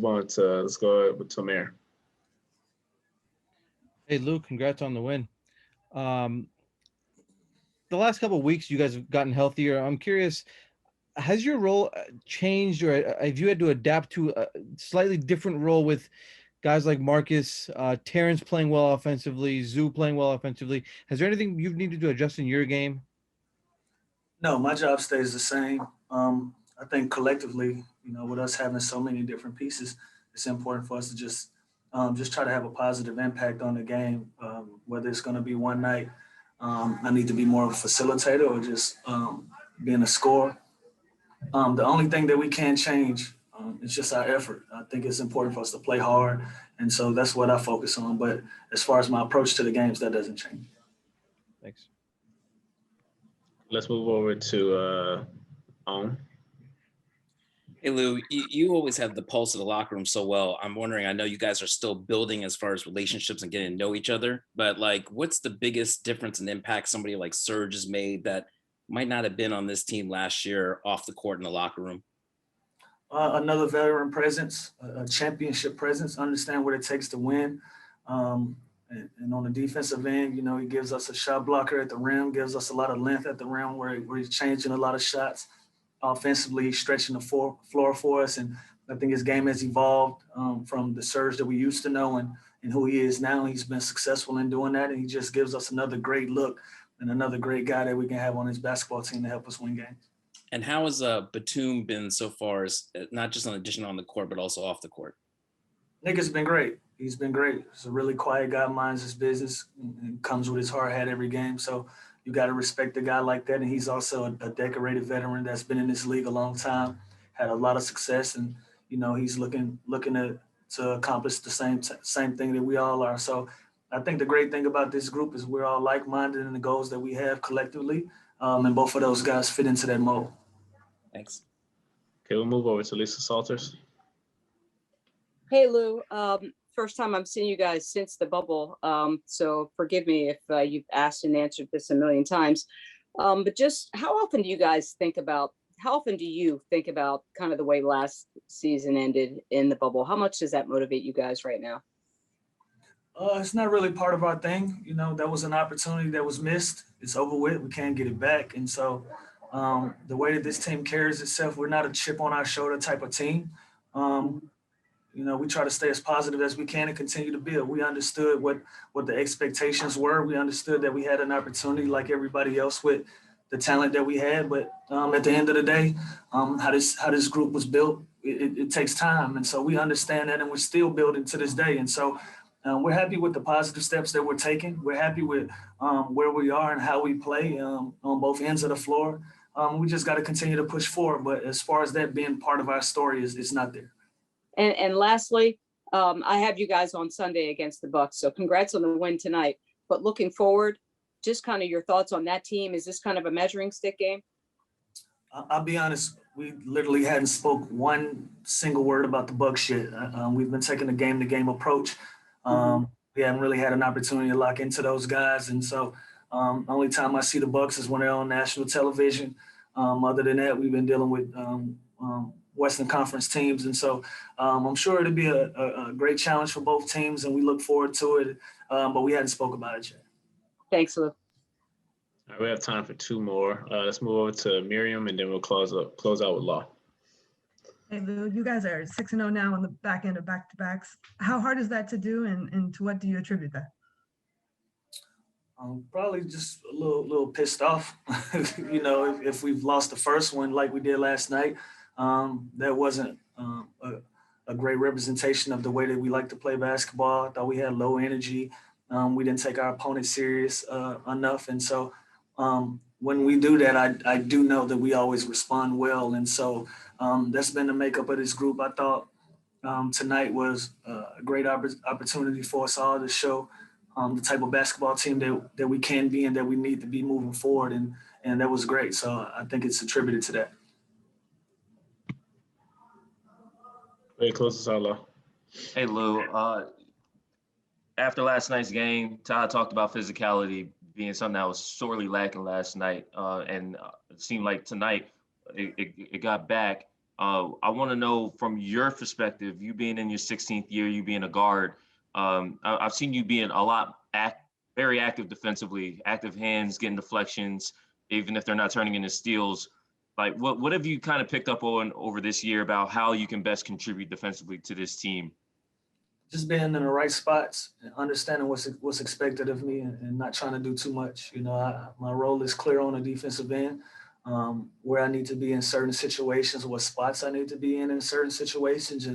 move on to let's go with Tamir. Hey, Lou, congrats on the win. Um, the last couple of weeks, you guys have gotten healthier. I'm curious, has your role changed, or have you had to adapt to a slightly different role with guys like Marcus, Terrence playing well offensively, Zoo playing well offensively? Has there anything you've needed to adjust in your game? No, my job stays the same. I think collectively, with us having so many different pieces, it's important for us to just try to have a positive impact on the game. Whether it's going to be one night, I need to be more of a facilitator or just being a scorer. The only thing that we can change is just our effort. I think it's important for us to play hard, and so that's what I focus on. But as far as my approach to the games, that doesn't change. Thanks. Let's move over to On. Hey, Lou, you always have the pulse of the locker room so well. I'm wondering, I know you guys are still building as far as relationships and getting to know each other, but like, what's the biggest difference and impact somebody like Serge has made that might not have been on this team last year off the court in the locker room? Another veteran presence, a championship presence, understand what it takes to win. And on the defensive end, he gives us a shot blocker at the rim, gives us a lot of length at the rim where he's changing a lot of shots. Offensively, stretching the floor for us. And I think his game has evolved from the Serge that we used to know and who he is now. He's been successful in doing that. And he just gives us another great look and another great guy that we can have on his basketball team to help us win games. And how has Batum been so far, as not just on addition on the court, but also off the court? Nick has been great. He's been great. He's a really quiet guy, minds his business, and comes with his hard hat every game. So you got to respect a guy like that. And he's also a decorated veteran that's been in this league a long time, had a lot of success. And, he's looking to accomplish the same thing that we all are. So I think the great thing about this group is we're all like-minded in the goals that we have collectively. And both of those guys fit into that mold. Thanks. Okay, we'll move over to Lisa Salters. Hey, Lou. First time I'm seeing you guys since the bubble. So forgive me if you've asked and answered this a million times. But just how often do you think about kind of the way last season ended in the bubble? How much does that motivate you guys right now? It's not really part of our thing. That was an opportunity that was missed. It's over with. We can't get it back. And so the way that this team carries itself, we're not a chip on our shoulder type of team. We try to stay as positive as we can and continue to build. We understood what the expectations were. We understood that we had an opportunity like everybody else with the talent that we had. But at the end of the day, how this group was built, it takes time. And so we understand that, and we're still building to this day. And so we're happy with the positive steps that we're taking. We're happy with where we are and how we play on both ends of the floor. We just got to continue to push forward. But as far as that being part of our story, it's not there. And lastly, I have you guys on Sunday against the Bucks. So congrats on the win tonight. But looking forward, just kind of your thoughts on that team. Is this kind of a measuring stick game? I'll be honest. We literally hadn't spoke one single word about the Bucks yet. We've been taking a game-to-game approach. We haven't really had an opportunity to lock into those guys. And so only time I see the Bucks is when they're on national television. Other than that, we've been dealing with Western Conference teams. And so I'm sure it'll be a great challenge for both teams, and we look forward to it. But we hadn't spoke about it yet. Thanks, Lou. All right, we have time for two more. Let's move over to Miriam, and then we'll close out with Law. Hey, Lou, you guys are 6-0 now on the back end of back-to-backs. How hard is that to do, and to what do you attribute that? Probably just a little pissed off. If we've lost the first one like we did last night, that wasn't a great representation of the way that we like to play basketball. I thought we had low energy. We didn't take our opponent serious enough. And so when we do that, I do know that we always respond well. And so that's been the makeup of this group. I thought tonight was a great opportunity for us all to show the type of basketball team that we can be and that we need to be moving forward. And that was great. So I think it's attributed to that. Very close to Salah. Hey, Lou. After last night's game, Todd talked about physicality being something that was sorely lacking last night. And it seemed like tonight it got back. I want to know from your perspective, you being in your 16th year, you being a guard, I've seen you being a lot very active defensively, active hands, getting deflections, even if they're not turning into steals. Like, what have you kind of picked up on over this year about how you can best contribute defensively to this team? Just being in the right spots and understanding what's expected of me, and not trying to do too much. You know, my role is clear on the defensive end, where I need to be in certain situations, what spots I need to be in certain situations,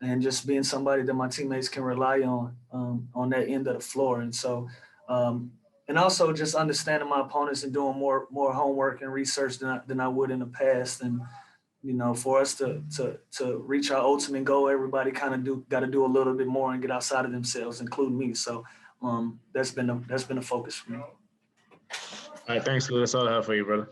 and just being somebody that my teammates can rely on that end of the floor. And so, and also just understanding my opponents and doing more homework and research than I would in the past. And you know, for us to reach our ultimate goal, everybody kind of got to do a little bit more and get outside of themselves, including me. So that's been a focus for me. All right, thanks, Lou. That's all I have for you, brother.